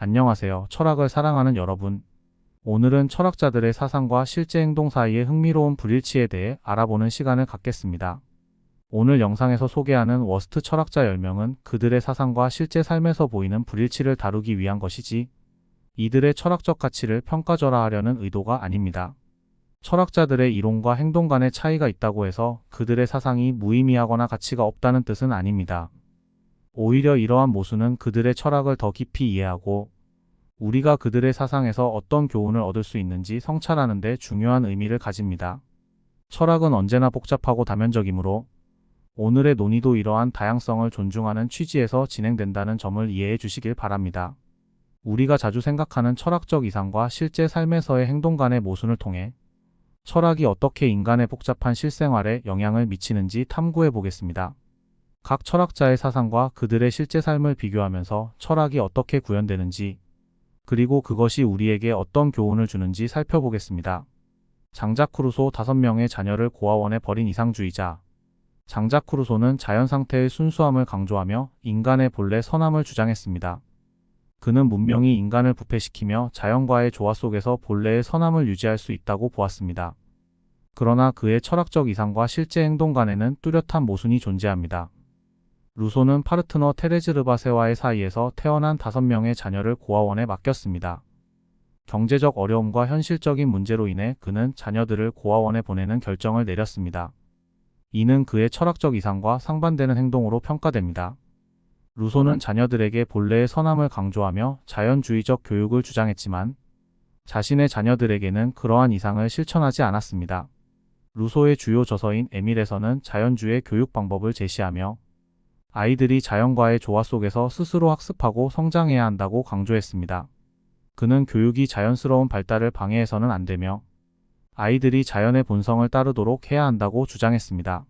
안녕하세요. 철학을 사랑하는 여러분. 오늘은 철학자들의 사상과 실제 행동 사이의 흥미로운 불일치에 대해 알아보는 시간을 갖겠습니다. 오늘 영상에서 소개하는 워스트 철학자 10명은 그들의 사상과 실제 삶에서 보이는 불일치를 다루기 위한 것이지, 이들의 철학적 가치를 평가절하하려는 의도가 아닙니다. 철학자들의 이론과 행동 간의 차이가 있다고 해서 그들의 사상이 무의미하거나 가치가 없다는 뜻은 아닙니다. 오히려 이러한 모순은 그들의 철학을 더 깊이 이해하고 우리가 그들의 사상에서 어떤 교훈을 얻을 수 있는지 성찰하는 데 중요한 의미를 가집니다. 철학은 언제나 복잡하고 다면적이므로 오늘의 논의도 이러한 다양성을 존중하는 취지에서 진행된다는 점을 이해해 주시길 바랍니다. 우리가 자주 생각하는 철학적 이상과 실제 삶에서의 행동 간의 모순을 통해 철학이 어떻게 인간의 복잡한 실생활에 영향을 미치는지 탐구해 보겠습니다. 각 철학자의 사상과 그들의 실제 삶을 비교하면서 철학이 어떻게 구현되는지, 그리고 그것이 우리에게 어떤 교훈을 주는지 살펴보겠습니다. 장자크 루소 5명의 자녀를 고아원에 버린 이상주의자. 장자크 루소는 자연 상태의 순수함을 강조하며 인간의 본래 선함을 주장했습니다. 그는 문명이 인간을 부패시키며 자연과의 조화 속에서 본래의 선함을 유지할 수 있다고 보았습니다. 그러나 그의 철학적 이상과 실제 행동 간에는 뚜렷한 모순이 존재합니다. 루소는 파르트너 테레즈 르바세와의 사이에서 태어난 5명의 자녀를 고아원에 맡겼습니다. 경제적 어려움과 현실적인 문제로 인해 그는 자녀들을 고아원에 보내는 결정을 내렸습니다. 이는 그의 철학적 이상과 상반되는 행동으로 평가됩니다. 루소는 자녀들에게 본래의 선함을 강조하며 자연주의적 교육을 주장했지만 자신의 자녀들에게는 그러한 이상을 실천하지 않았습니다. 루소의 주요 저서인 에밀에서는 자연주의 교육 방법을 제시하며 아이들이 자연과의 조화 속에서 스스로 학습하고 성장해야 한다고 강조했습니다. 그는 교육이 자연스러운 발달을 방해해서는 안 되며 아이들이 자연의 본성을 따르도록 해야 한다고 주장했습니다.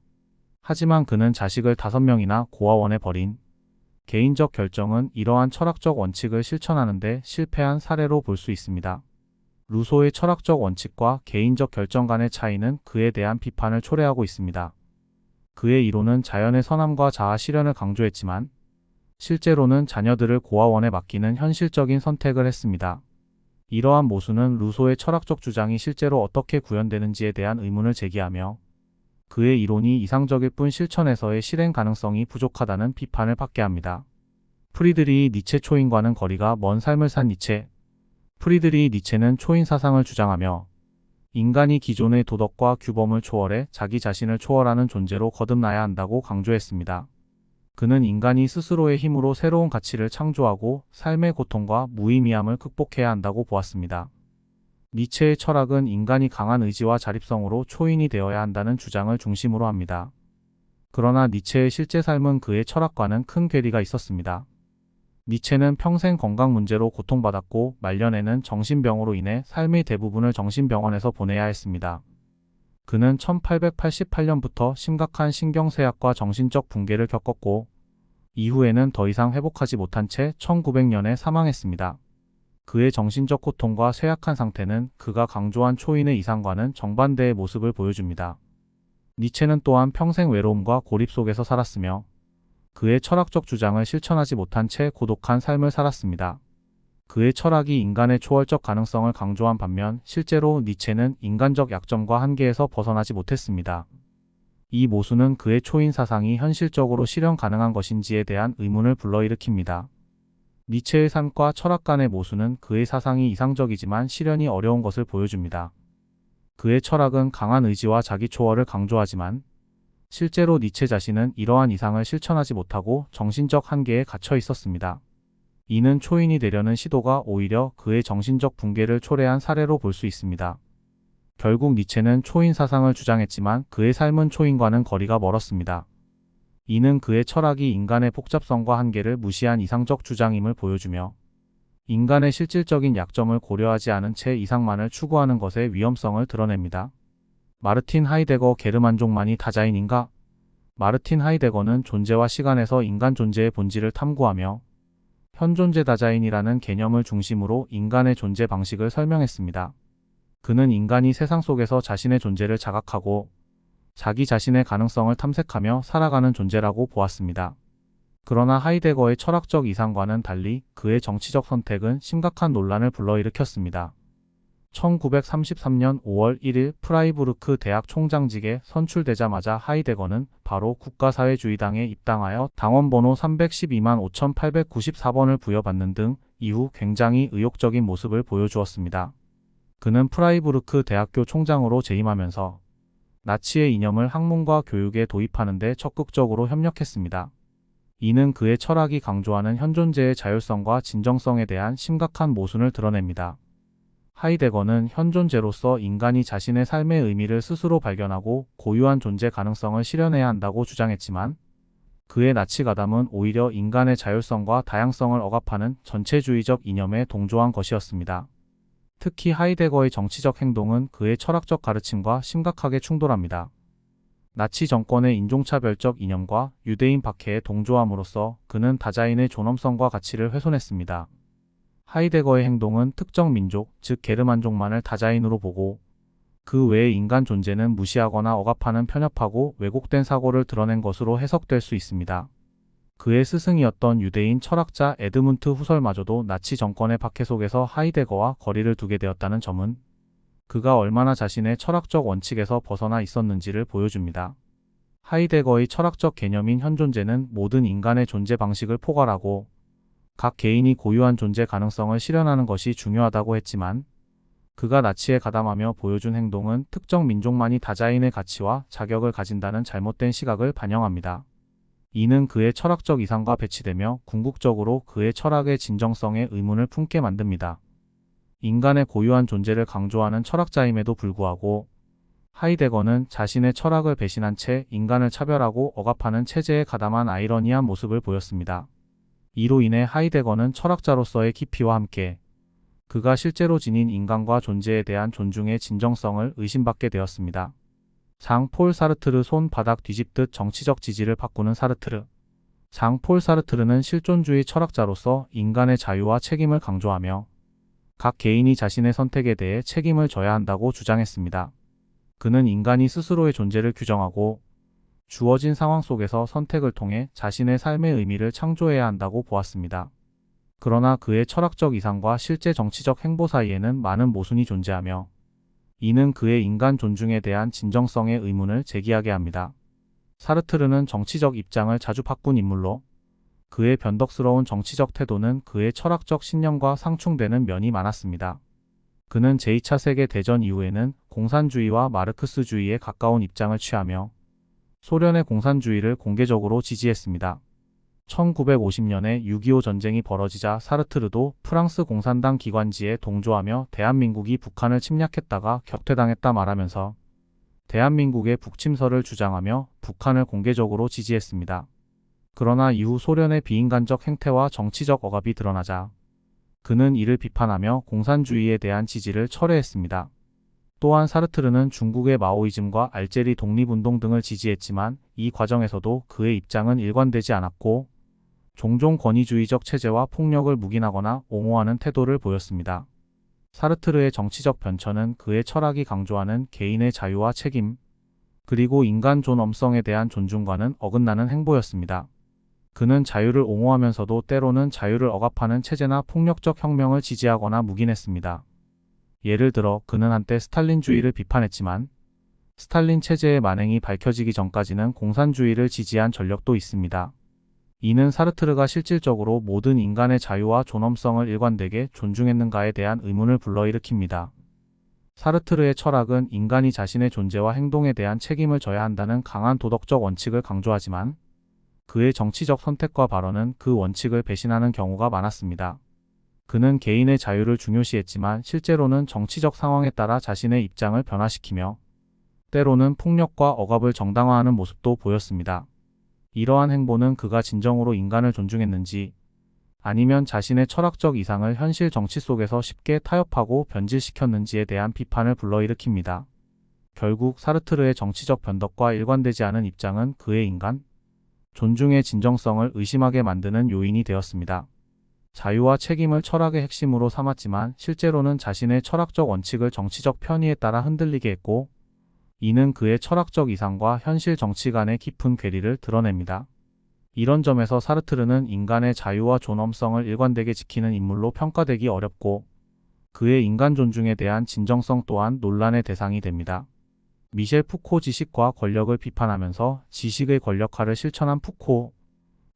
하지만 그는 자식을 5명이나 고아원에 버린 개인적 결정은 이러한 철학적 원칙을 실천하는 데 실패한 사례로 볼 수 있습니다. 루소의 철학적 원칙과 개인적 결정 간의 차이는 그에 대한 비판을 초래하고 있습니다. 그의 이론은 자연의 선함과 자아 실현을 강조했지만 실제로는 자녀들을 고아원에 맡기는 현실적인 선택을 했습니다. 이러한 모순은 루소의 철학적 주장이 실제로 어떻게 구현되는지에 대한 의문을 제기하며 그의 이론이 이상적일 뿐 실천에서의 실행 가능성이 부족하다는 비판을 받게 합니다. 프리드리히 니체 초인과는 거리가 먼 삶을 산 니체. 프리드리히 니체는 초인 사상을 주장하며 인간이 기존의 도덕과 규범을 초월해 자기 자신을 초월하는 존재로 거듭나야 한다고 강조했습니다. 그는 인간이 스스로의 힘으로 새로운 가치를 창조하고 삶의 고통과 무의미함을 극복해야 한다고 보았습니다. 니체의 철학은 인간이 강한 의지와 자립성으로 초인이 되어야 한다는 주장을 중심으로 합니다. 그러나 니체의 실제 삶은 그의 철학과는 큰 괴리가 있었습니다. 니체는 평생 건강 문제로 고통받았고 말년에는 정신병으로 인해 삶의 대부분을 정신병원에서 보내야 했습니다. 그는 1888년부터 심각한 신경쇠약과 정신적 붕괴를 겪었고 이후에는 더 이상 회복하지 못한 채 1900년에 사망했습니다. 그의 정신적 고통과 쇠약한 상태는 그가 강조한 초인의 이상과는 정반대의 모습을 보여줍니다. 니체는 또한 평생 외로움과 고립 속에서 살았으며 그의 철학적 주장을 실천하지 못한 채 고독한 삶을 살았습니다. 그의 철학이 인간의 초월적 가능성을 강조한 반면 실제로 니체는 인간적 약점과 한계에서 벗어나지 못했습니다. 이 모순은 그의 초인 사상이 현실적으로 실현 가능한 것인지에 대한 의문을 불러일으킵니다. 니체의 삶과 철학 간의 모순은 그의 사상이 이상적이지만 실현이 어려운 것을 보여줍니다. 그의 철학은 강한 의지와 자기 초월을 강조하지만 실제로 니체 자신은 이러한 이상을 실천하지 못하고 정신적 한계에 갇혀 있었습니다. 이는 초인이 되려는 시도가 오히려 그의 정신적 붕괴를 초래한 사례로 볼 수 있습니다. 결국 니체는 초인 사상을 주장했지만 그의 삶은 초인과는 거리가 멀었습니다. 이는 그의 철학이 인간의 복잡성과 한계를 무시한 이상적 주장임을 보여주며 인간의 실질적인 약점을 고려하지 않은 채 이상만을 추구하는 것의 위험성을 드러냅니다. 마르틴 하이데거 게르만족만이 다자인인가? 마르틴 하이데거는 존재와 시간에서 인간 존재의 본질을 탐구하며 현존재 다자인이라는 개념을 중심으로 인간의 존재 방식을 설명했습니다. 그는 인간이 세상 속에서 자신의 존재를 자각하고 자기 자신의 가능성을 탐색하며 살아가는 존재라고 보았습니다. 그러나 하이데거의 철학적 이상과는 달리 그의 정치적 선택은 심각한 논란을 불러일으켰습니다. 1933년 5월 1일 프라이부르크 대학 총장직에 선출되자마자 하이데거는 바로 국가사회주의당에 입당하여 당원 번호 312만 5894번을 부여받는 등 이후 굉장히 의욕적인 모습을 보여주었습니다. 그는 프라이부르크 대학교 총장으로 재임하면서 나치의 이념을 학문과 교육에 도입하는 데 적극적으로 협력했습니다. 이는 그의 철학이 강조하는 현존재의 자율성과 진정성에 대한 심각한 모순을 드러냅니다. 하이데거는 현존재로서 인간이 자신의 삶의 의미를 스스로 발견하고 고유한 존재 가능성을 실현해야 한다고 주장했지만 그의 나치 가담은 오히려 인간의 자율성과 다양성을 억압하는 전체주의적 이념에 동조한 것이었습니다. 특히 하이데거의 정치적 행동은 그의 철학적 가르침과 심각하게 충돌합니다. 나치 정권의 인종차별적 이념과 유대인 박해에 동조함으로써 그는 다자인의 존엄성과 가치를 훼손했습니다. 하이데거의 행동은 특정 민족, 즉 게르만족만을 다자인으로 보고 그 외의 인간 존재는 무시하거나 억압하는 편협하고 왜곡된 사고를 드러낸 것으로 해석될 수 있습니다. 그의 스승이었던 유대인 철학자 에드문트 후설마저도 나치 정권의 박해 속에서 하이데거와 거리를 두게 되었다는 점은 그가 얼마나 자신의 철학적 원칙에서 벗어나 있었는지를 보여줍니다. 하이데거의 철학적 개념인 현존재는 모든 인간의 존재 방식을 포괄하고 각 개인이 고유한 존재 가능성을 실현하는 것이 중요하다고 했지만 그가 나치에 가담하며 보여준 행동은 특정 민족만이 다자인의 가치와 자격을 가진다는 잘못된 시각을 반영합니다. 이는 그의 철학적 이상과 배치되며 궁극적으로 그의 철학의 진정성에 의문을 품게 만듭니다. 인간의 고유한 존재를 강조하는 철학자임에도 불구하고 하이데거는 자신의 철학을 배신한 채 인간을 차별하고 억압하는 체제에 가담한 아이러니한 모습을 보였습니다. 이로 인해 하이데거는 철학자로서의 깊이와 함께 그가 실제로 지닌 인간과 존재에 대한 존중의 진정성을 의심받게 되었습니다. 장 폴 사르트르 손바닥 뒤집듯 정치적 지지를 바꾸는 사르트르. 장 폴 사르트르는 실존주의 철학자로서 인간의 자유와 책임을 강조하며 각 개인이 자신의 선택에 대해 책임을 져야 한다고 주장했습니다. 그는 인간이 스스로의 존재를 규정하고 주어진 상황 속에서 선택을 통해 자신의 삶의 의미를 창조해야 한다고 보았습니다. 그러나 그의 철학적 이상과 실제 정치적 행보 사이에는 많은 모순이 존재하며 이는 그의 인간 존중에 대한 진정성의 의문을 제기하게 합니다. 사르트르는 정치적 입장을 자주 바꾼 인물로 그의 변덕스러운 정치적 태도는 그의 철학적 신념과 상충되는 면이 많았습니다. 그는 제2차 세계대전 이후에는 공산주의와 마르크스주의에 가까운 입장을 취하며 소련의 공산주의를 공개적으로 지지했습니다. 1950년에 6.25 전쟁이 벌어지자 사르트르도 프랑스 공산당 기관지에 동조하며 대한민국이 북한을 침략했다가 격퇴당했다 말하면서 대한민국의 북침설을 주장하며 북한을 공개적으로 지지했습니다. 그러나 이후 소련의 비인간적 행태와 정치적 억압이 드러나자 그는 이를 비판하며 공산주의에 대한 지지를 철회했습니다. 또한 사르트르는 중국의 마오이즘과 알제리 독립운동 등을 지지했지만 이 과정에서도 그의 입장은 일관되지 않았고 종종 권위주의적 체제와 폭력을 묵인하거나 옹호하는 태도를 보였습니다. 사르트르의 정치적 변천은 그의 철학이 강조하는 개인의 자유와 책임, 그리고 인간 존엄성에 대한 존중과는 어긋나는 행보였습니다. 그는 자유를 옹호하면서도 때로는 자유를 억압하는 체제나 폭력적 혁명을 지지하거나 묵인했습니다. 예를 들어 그는 한때 스탈린주의를 비판했지만 스탈린 체제의 만행이 밝혀지기 전까지는 공산주의를 지지한 전력도 있습니다. 이는 사르트르가 실질적으로 모든 인간의 자유와 존엄성을 일관되게 존중했는가에 대한 의문을 불러일으킵니다. 사르트르의 철학은 인간이 자신의 존재와 행동에 대한 책임을 져야 한다는 강한 도덕적 원칙을 강조하지만 그의 정치적 선택과 발언은 그 원칙을 배신하는 경우가 많았습니다. 그는 개인의 자유를 중요시했지만 실제로는 정치적 상황에 따라 자신의 입장을 변화시키며 때로는 폭력과 억압을 정당화하는 모습도 보였습니다. 이러한 행보는 그가 진정으로 인간을 존중했는지 아니면 자신의 철학적 이상을 현실 정치 속에서 쉽게 타협하고 변질시켰는지에 대한 비판을 불러일으킵니다. 결국 사르트르의 정치적 변덕과 일관되지 않은 입장은 그의 인간 존중의 진정성을 의심하게 만드는 요인이 되었습니다. 자유와 책임을 철학의 핵심으로 삼았지만 실제로는 자신의 철학적 원칙을 정치적 편의에 따라 흔들리게 했고 이는 그의 철학적 이상과 현실 정치 간의 깊은 괴리를 드러냅니다. 이런 점에서 사르트르는 인간의 자유와 존엄성을 일관되게 지키는 인물로 평가되기 어렵고 그의 인간 존중에 대한 진정성 또한 논란의 대상이 됩니다. 미셸 푸코 지식과 권력을 비판하면서 지식의 권력화를 실천한 푸코.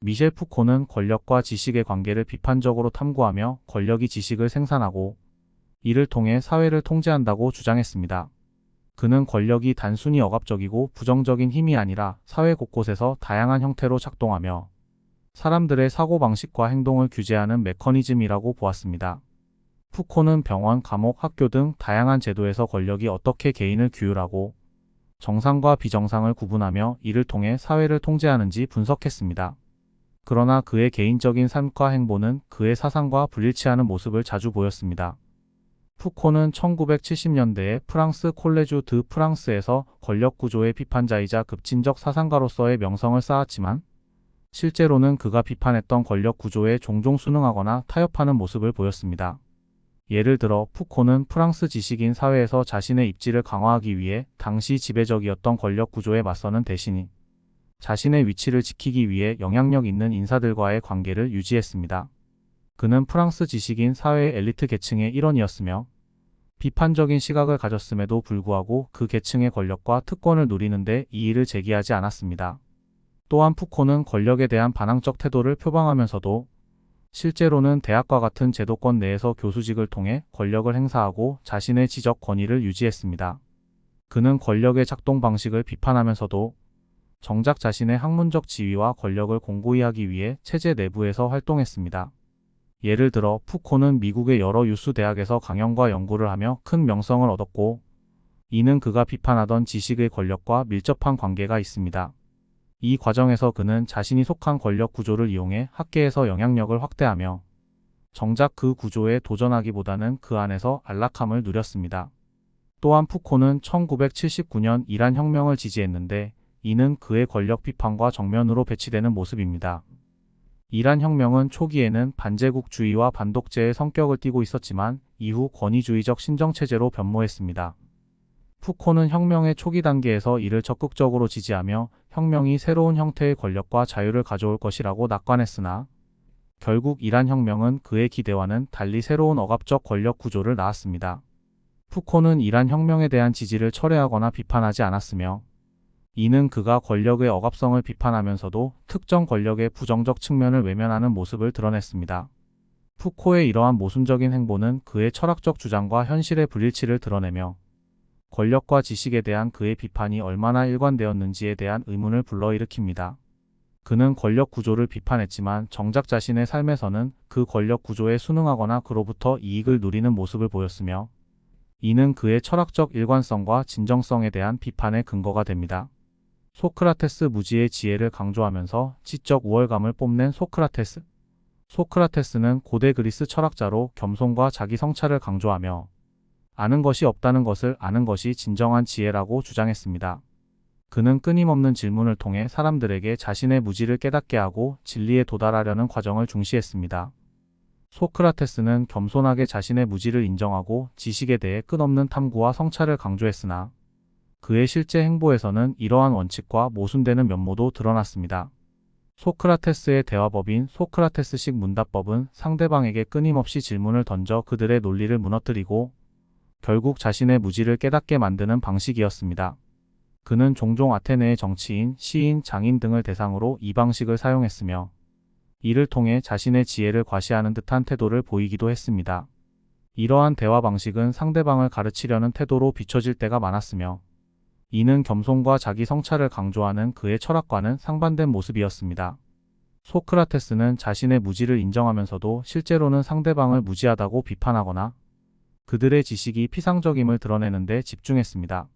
미셸 푸코는 권력과 지식의 관계를 비판적으로 탐구하며 권력이 지식을 생산하고 이를 통해 사회를 통제한다고 주장했습니다. 그는 권력이 단순히 억압적이고 부정적인 힘이 아니라 사회 곳곳에서 다양한 형태로 작동하며 사람들의 사고방식과 행동을 규제하는 메커니즘이라고 보았습니다. 푸코는 병원, 감옥, 학교 등 다양한 제도에서 권력이 어떻게 개인을 규율하고 정상과 비정상을 구분하며 이를 통해 사회를 통제하는지 분석했습니다. 그러나 그의 개인적인 삶과 행보는 그의 사상과 불일치하는 모습을 자주 보였습니다. 푸코는 1970년대에 프랑스 콜레주 드 프랑스에서 권력구조의 비판자이자 급진적 사상가로서의 명성을 쌓았지만 실제로는 그가 비판했던 권력구조에 종종 순응하거나 타협하는 모습을 보였습니다. 예를 들어 푸코는 프랑스 지식인 사회에서 자신의 입지를 강화하기 위해 당시 지배적이었던 권력구조에 맞서는 대신 자신의 위치를 지키기 위해 영향력 있는 인사들과의 관계를 유지했습니다. 그는 프랑스 지식인 사회의 엘리트 계층의 일원이었으며 비판적인 시각을 가졌음에도 불구하고 그 계층의 권력과 특권을 누리는데 이의를 제기하지 않았습니다. 또한 푸코는 권력에 대한 반항적 태도를 표방하면서도 실제로는 대학과 같은 제도권 내에서 교수직을 통해 권력을 행사하고 자신의 지적 권위를 유지했습니다. 그는 권력의 작동 방식을 비판하면서도 정작 자신의 학문적 지위와 권력을 공고히 하기 위해 체제 내부에서 활동했습니다. 예를 들어 푸코는 미국의 여러 유수 대학에서 강연과 연구를 하며 큰 명성을 얻었고 이는 그가 비판하던 지식의 권력과 밀접한 관계가 있습니다. 이 과정에서 그는 자신이 속한 권력 구조를 이용해 학계에서 영향력을 확대하며 정작 그 구조에 도전하기보다는 그 안에서 안락함을 누렸습니다. 또한 푸코는 1979년 이란 혁명을 지지했는데 이는 그의 권력 비판과 정면으로 배치되는 모습입니다. 이란 혁명은 초기에는 반제국주의와 반독재의 성격을 띠고 있었지만 이후 권위주의적 신정체제로 변모했습니다. 푸코는 혁명의 초기 단계에서 이를 적극적으로 지지하며 혁명이 새로운 형태의 권력과 자유를 가져올 것이라고 낙관했으나 결국 이란 혁명은 그의 기대와는 달리 새로운 억압적 권력 구조를 낳았습니다. 푸코는 이란 혁명에 대한 지지를 철회하거나 비판하지 않았으며 이는 그가 권력의 억압성을 비판하면서도 특정 권력의 부정적 측면을 외면하는 모습을 드러냈습니다. 푸코의 이러한 모순적인 행보는 그의 철학적 주장과 현실의 불일치를 드러내며 권력과 지식에 대한 그의 비판이 얼마나 일관되었는지에 대한 의문을 불러일으킵니다. 그는 권력 구조를 비판했지만 정작 자신의 삶에서는 그 권력 구조에 순응하거나 그로부터 이익을 누리는 모습을 보였으며 이는 그의 철학적 일관성과 진정성에 대한 비판의 근거가 됩니다. 소크라테스 무지의 지혜를 강조하면서 지적 우월감을 뽐낸 소크라테스. 소크라테스는 고대 그리스 철학자로 겸손과 자기 성찰을 강조하며 아는 것이 없다는 것을 아는 것이 진정한 지혜라고 주장했습니다. 그는 끊임없는 질문을 통해 사람들에게 자신의 무지를 깨닫게 하고 진리에 도달하려는 과정을 중시했습니다. 소크라테스는 겸손하게 자신의 무지를 인정하고 지식에 대해 끝없는 탐구와 성찰을 강조했으나 그의 실제 행보에서는 이러한 원칙과 모순되는 면모도 드러났습니다. 소크라테스의 대화법인 소크라테스식 문답법은 상대방에게 끊임없이 질문을 던져 그들의 논리를 무너뜨리고 결국 자신의 무지를 깨닫게 만드는 방식이었습니다. 그는 종종 아테네의 정치인, 시인, 장인 등을 대상으로 이 방식을 사용했으며 이를 통해 자신의 지혜를 과시하는 듯한 태도를 보이기도 했습니다. 이러한 대화 방식은 상대방을 가르치려는 태도로 비춰질 때가 많았으며 이는 겸손과 자기 성찰을 강조하는 그의 철학과는 상반된 모습이었습니다. 소크라테스는 자신의 무지를 인정하면서도 실제로는 상대방을 무지하다고 비판하거나 그들의 지식이 피상적임을 드러내는 데 집중했습니다.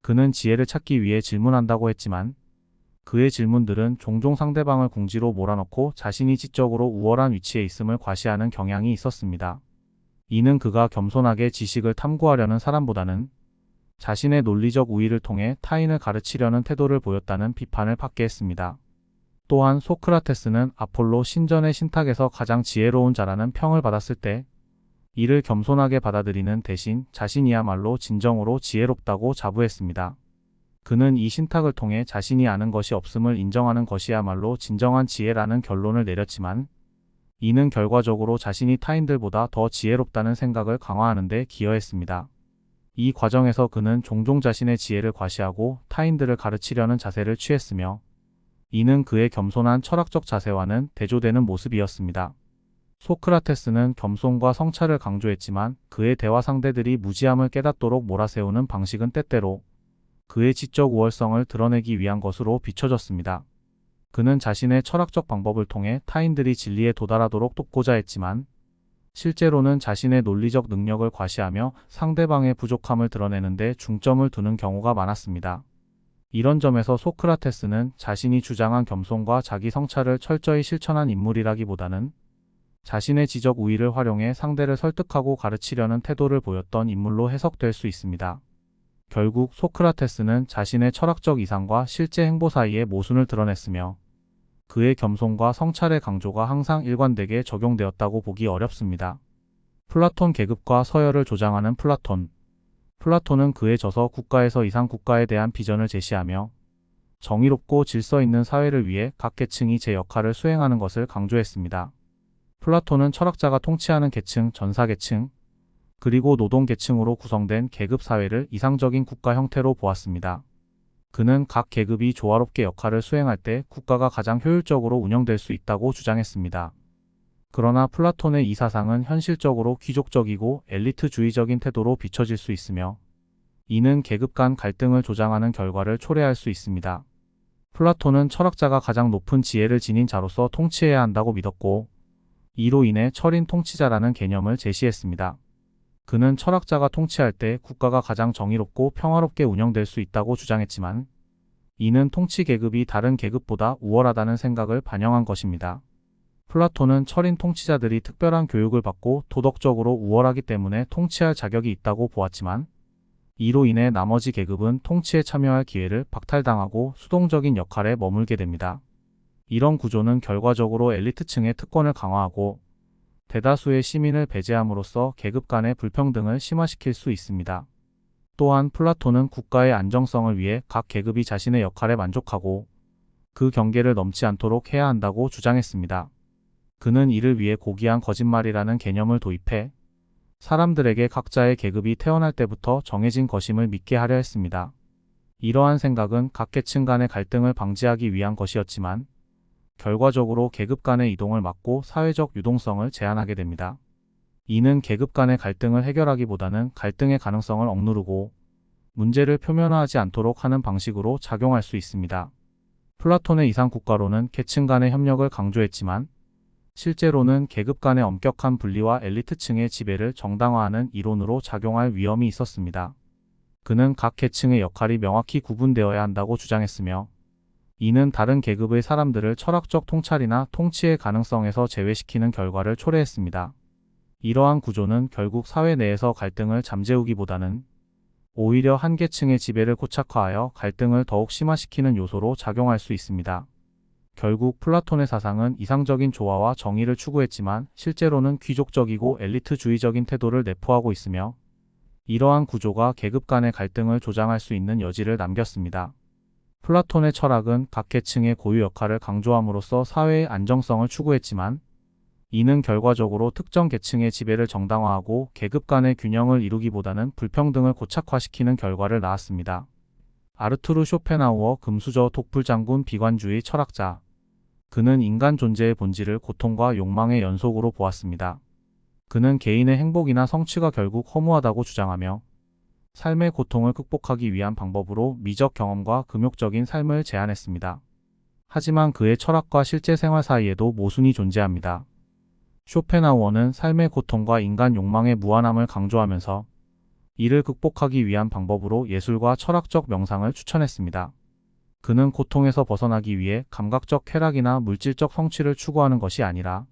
그는 지혜를 찾기 위해 질문한다고 했지만 그의 질문들은 종종 상대방을 궁지로 몰아넣고 자신이 지적으로 우월한 위치에 있음을 과시하는 경향이 있었습니다. 이는 그가 겸손하게 지식을 탐구하려는 사람보다는 자신의 논리적 우위를 통해 타인을 가르치려는 태도를 보였다는 비판을 받게 했습니다. 또한 소크라테스는 아폴로 신전의 신탁에서 가장 지혜로운 자라는 평을 받았을 때 이를 겸손하게 받아들이는 대신 자신이야말로 진정으로 지혜롭다고 자부했습니다. 그는 이 신탁을 통해 자신이 아는 것이 없음을 인정하는 것이야말로 진정한 지혜라는 결론을 내렸지만, 이는 결과적으로 자신이 타인들보다 더 지혜롭다는 생각을 강화하는 데 기여했습니다. 이 과정에서 그는 종종 자신의 지혜를 과시하고 타인들을 가르치려는 자세를 취했으며, 이는 그의 겸손한 철학적 자세와는 대조되는 모습이었습니다. 소크라테스는 겸손과 성찰을 강조했지만 그의 대화 상대들이 무지함을 깨닫도록 몰아세우는 방식은 때때로 그의 지적 우월성을 드러내기 위한 것으로 비춰졌습니다. 그는 자신의 철학적 방법을 통해 타인들이 진리에 도달하도록 돕고자 했지만, 실제로는 자신의 논리적 능력을 과시하며 상대방의 부족함을 드러내는 데 중점을 두는 경우가 많았습니다. 이런 점에서 소크라테스는 자신이 주장한 겸손과 자기 성찰을 철저히 실천한 인물이라기보다는 자신의 지적 우위를 활용해 상대를 설득하고 가르치려는 태도를 보였던 인물로 해석될 수 있습니다. 결국 소크라테스는 자신의 철학적 이상과 실제 행보 사이의 모순을 드러냈으며, 그의 겸손과 성찰의 강조가 항상 일관되게 적용되었다고 보기 어렵습니다. 플라톤 계급과 서열을 조장하는 플라톤은 그의 저서 국가에서 이상 국가에 대한 비전을 제시하며, 정의롭고 질서 있는 사회를 위해 각 계층이 제 역할을 수행하는 것을 강조했습니다. 플라톤은 철학자가 통치하는 계층, 전사계층, 그리고 노동계층으로 구성된 계급 사회를 이상적인 국가 형태로 보았습니다. 그는 각 계급이 조화롭게 역할을 수행할 때 국가가 가장 효율적으로 운영될 수 있다고 주장했습니다. 그러나 플라톤의 이 사상은 현실적으로 귀족적이고 엘리트주의적인 태도로 비춰질 수 있으며, 이는 계급 간 갈등을 조장하는 결과를 초래할 수 있습니다. 플라톤은 철학자가 가장 높은 지혜를 지닌 자로서 통치해야 한다고 믿었고, 이로 인해 철인 통치자라는 개념을 제시했습니다. 그는 철학자가 통치할 때 국가가 가장 정의롭고 평화롭게 운영될 수 있다고 주장했지만, 이는 통치 계급이 다른 계급보다 우월하다는 생각을 반영한 것입니다. 플라톤은 철인 통치자들이 특별한 교육을 받고 도덕적으로 우월하기 때문에 통치할 자격이 있다고 보았지만, 이로 인해 나머지 계급은 통치에 참여할 기회를 박탈당하고 수동적인 역할에 머물게 됩니다. 이런 구조는 결과적으로 엘리트층의 특권을 강화하고 대다수의 시민을 배제함으로써 계급 간의 불평등을 심화시킬 수 있습니다. 또한 플라톤은 국가의 안정성을 위해 각 계급이 자신의 역할에 만족하고 그 경계를 넘지 않도록 해야 한다고 주장했습니다. 그는 이를 위해 고귀한 거짓말이라는 개념을 도입해 사람들에게 각자의 계급이 태어날 때부터 정해진 것임을 믿게 하려 했습니다. 이러한 생각은 각 계층 간의 갈등을 방지하기 위한 것이었지만, 결과적으로 계급 간의 이동을 막고 사회적 유동성을 제한하게 됩니다. 이는 계급 간의 갈등을 해결하기보다는 갈등의 가능성을 억누르고 문제를 표면화하지 않도록 하는 방식으로 작용할 수 있습니다. 플라톤의 이상 국가론은 계층 간의 협력을 강조했지만, 실제로는 계급 간의 엄격한 분리와 엘리트층의 지배를 정당화하는 이론으로 작용할 위험이 있었습니다. 그는 각 계층의 역할이 명확히 구분되어야 한다고 주장했으며, 이는 다른 계급의 사람들을 철학적 통찰이나 통치의 가능성에서 제외시키는 결과를 초래했습니다. 이러한 구조는 결국 사회 내에서 갈등을 잠재우기보다는 오히려 한 계층의 지배를 고착화하여 갈등을 더욱 심화시키는 요소로 작용할 수 있습니다. 결국 플라톤의 사상은 이상적인 조화와 정의를 추구했지만 실제로는 귀족적이고 엘리트주의적인 태도를 내포하고 있으며, 이러한 구조가 계급 간의 갈등을 조장할 수 있는 여지를 남겼습니다. 플라톤의 철학은 각 계층의 고유 역할을 강조함으로써 사회의 안정성을 추구했지만, 이는 결과적으로 특정 계층의 지배를 정당화하고 계급 간의 균형을 이루기보다는 불평등을 고착화시키는 결과를 낳았습니다. 아르투르 쇼펜하우어 금수저 독불장군 비관주의 철학자. 그는 인간 존재의 본질을 고통과 욕망의 연속으로 보았습니다. 그는 개인의 행복이나 성취가 결국 허무하다고 주장하며, 삶의 고통을 극복하기 위한 방법으로 미적 경험과 금욕적인 삶을 제안했습니다. 하지만 그의 철학과 실제 생활 사이에도 모순이 존재합니다. 쇼펜하우어는 삶의 고통과 인간 욕망의 무한함을 강조하면서 이를 극복하기 위한 방법으로 예술과 철학적 명상을 추천했습니다. 그는 고통에서 벗어나기 위해 감각적 쾌락이나 물질적 성취를 추구하는 것이 아니라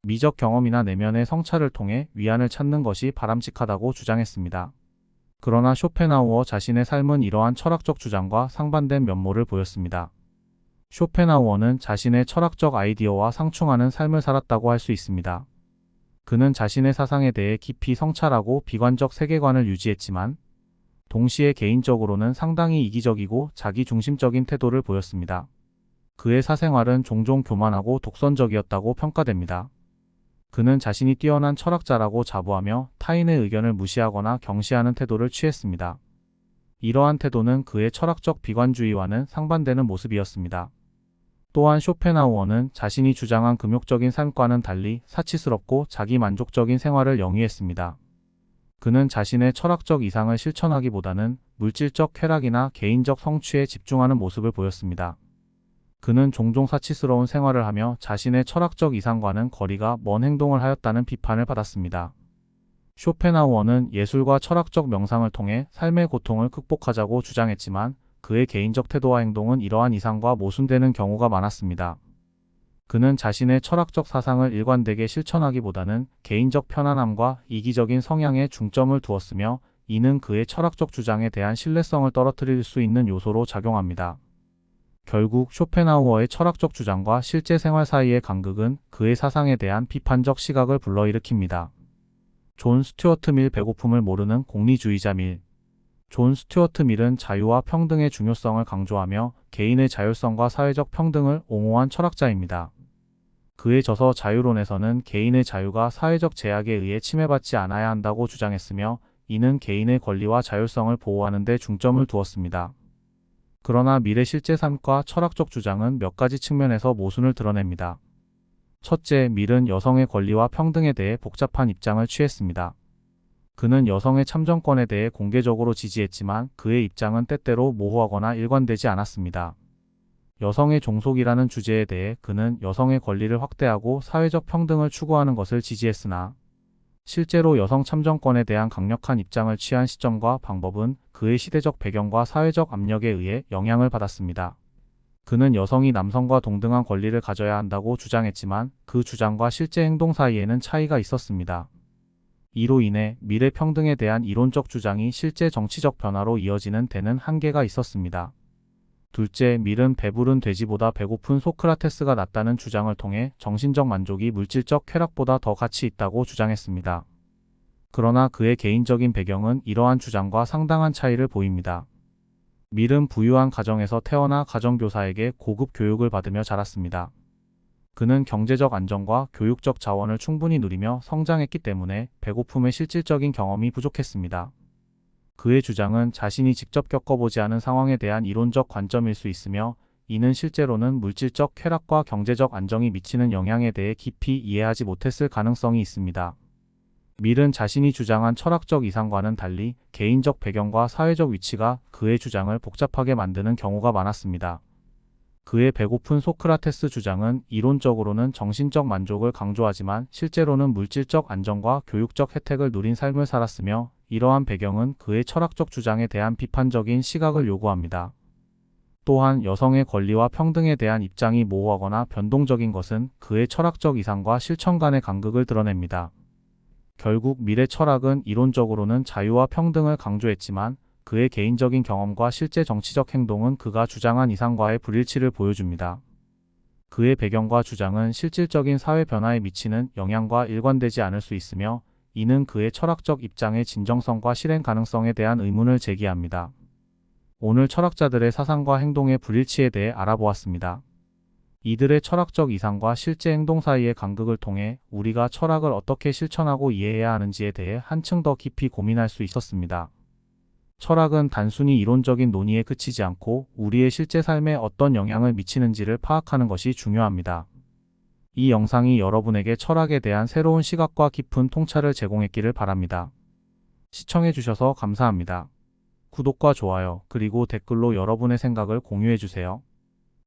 미적 경험이나 내면의 성찰을 통해 위안을 찾는 것이 바람직하다고 주장했습니다. 그러나 쇼펜하우어 자신의 삶은 이러한 철학적 주장과 상반된 면모를 보였습니다. 쇼펜하우어는 자신의 철학적 아이디어와 상충하는 삶을 살았다고 할 수 있습니다. 그는 자신의 사상에 대해 깊이 성찰하고 비관적 세계관을 유지했지만, 동시에 개인적으로는 상당히 이기적이고 자기중심적인 태도를 보였습니다. 그의 사생활은 종종 교만하고 독선적이었다고 평가됩니다. 그는 자신이 뛰어난 철학자라고 자부하며 타인의 의견을 무시하거나 경시하는 태도를 취했습니다. 이러한 태도는 그의 철학적 비관주의와는 상반되는 모습이었습니다. 또한 쇼펜하우어는 자신이 주장한 금욕적인 삶과는 달리 사치스럽고 자기만족적인 생활을 영위했습니다. 그는 자신의 철학적 이상을 실천하기보다는 물질적 쾌락이나 개인적 성취에 집중하는 모습을 보였습니다. 그는 종종 사치스러운 생활을 하며 자신의 철학적 이상과는 거리가 먼 행동을 하였다는 비판을 받았습니다. 쇼펜하우어는 예술과 철학적 명상을 통해 삶의 고통을 극복하자고 주장했지만 그의 개인적 태도와 행동은 이러한 이상과 모순되는 경우가 많았습니다. 그는 자신의 철학적 사상을 일관되게 실천하기보다는 개인적 편안함과 이기적인 성향에 중점을 두었으며 이는 그의 철학적 주장에 대한 신뢰성을 떨어뜨릴 수 있는 요소로 작용합니다. 결국 쇼펜하우어의 철학적 주장과 실제 생활 사이의 간극은 그의 사상에 대한 비판적 시각을 불러일으킵니다. 존 스튜어트 밀 배고픔을 모르는 공리주의자 밀. 존 스튜어트 밀은 자유와 평등의 중요성을 강조하며 개인의 자율성과 사회적 평등을 옹호한 철학자입니다. 그의 저서 자유론에서는 개인의 자유가 사회적 제약에 의해 침해받지 않아야 한다고 주장했으며 이는 개인의 권리와 자율성을 보호하는 데 중점을 두었습니다. 그러나 밀의 실제 삶과 철학적 주장은 몇 가지 측면에서 모순을 드러냅니다. 첫째, 밀은 여성의 권리와 평등에 대해 복잡한 입장을 취했습니다. 그는 여성의 참정권에 대해 공개적으로 지지했지만 그의 입장은 때때로 모호하거나 일관되지 않았습니다. 여성의 종속이라는 주제에 대해 그는 여성의 권리를 확대하고 사회적 평등을 추구하는 것을 지지했으나 실제로 여성 참정권에 대한 강력한 입장을 취한 시점과 방법은 그의 시대적 배경과 사회적 압력에 의해 영향을 받았습니다. 그는 여성이 남성과 동등한 권리를 가져야 한다고 주장했지만 그 주장과 실제 행동 사이에는 차이가 있었습니다. 이로 인해 밀의 평등에 대한 이론적 주장이 실제 정치적 변화로 이어지는 데는 한계가 있었습니다. 둘째, 밀은 배부른 돼지보다 배고픈 소크라테스가 낫다는 주장을 통해 정신적 만족이 물질적 쾌락보다 더 가치 있다고 주장했습니다. 그러나 그의 개인적인 배경은 이러한 주장과 상당한 차이를 보입니다. 밀은 부유한 가정에서 태어나 가정교사에게 고급 교육을 받으며 자랐습니다. 그는 경제적 안정과 교육적 자원을 충분히 누리며 성장했기 때문에 배고픔의 실질적인 경험이 부족했습니다. 그의 주장은 자신이 직접 겪어보지 않은 상황에 대한 이론적 관점일 수 있으며 이는 실제로는 물질적 쾌락과 경제적 안정이 미치는 영향에 대해 깊이 이해하지 못했을 가능성이 있습니다. 밀은 자신이 주장한 철학적 이상과는 달리 개인적 배경과 사회적 위치가 그의 주장을 복잡하게 만드는 경우가 많았습니다. 그의 배고픈 소크라테스 주장은 이론적으로는 정신적 만족을 강조하지만 실제로는 물질적 안정과 교육적 혜택을 누린 삶을 살았으며 이러한 배경은 그의 철학적 주장에 대한 비판적인 시각을 요구합니다. 또한 여성의 권리와 평등에 대한 입장이 모호하거나 변동적인 것은 그의 철학적 이상과 실천 간의 간극을 드러냅니다. 결국 밀의 철학은 이론적으로는 자유와 평등을 강조했지만 그의 개인적인 경험과 실제 정치적 행동은 그가 주장한 이상과의 불일치를 보여줍니다. 그의 배경과 주장은 실질적인 사회 변화에 미치는 영향과 일관되지 않을 수 있으며 이는 그의 철학적 입장의 진정성과 실행 가능성에 대한 의문을 제기합니다. 오늘 철학자들의 사상과 행동의 불일치에 대해 알아보았습니다. 이들의 철학적 이상과 실제 행동 사이의 간극을 통해 우리가 철학을 어떻게 실천하고 이해해야 하는지에 대해 한층 더 깊이 고민할 수 있었습니다. 철학은 단순히 이론적인 논의에 그치지 않고 우리의 실제 삶에 어떤 영향을 미치는지를 파악하는 것이 중요합니다. 이 영상이 여러분에게 철학에 대한 새로운 시각과 깊은 통찰을 제공했기를 바랍니다. 시청해주셔서 감사합니다. 구독과 좋아요, 그리고 댓글로 여러분의 생각을 공유해주세요.